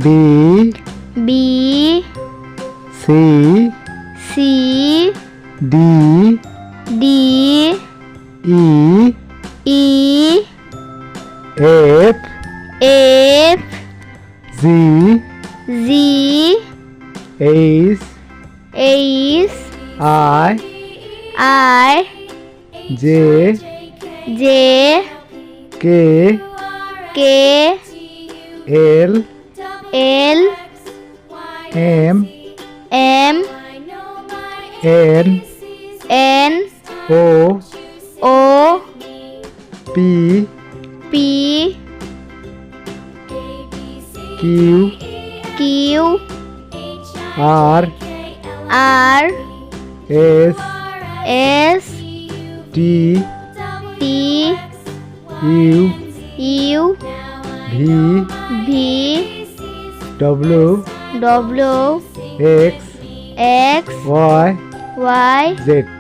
B B C C D D E E F F Z Z H H I I J J K K L L M M N N O O P P Q Q R R S S T T U U V V W W X X Y Y Z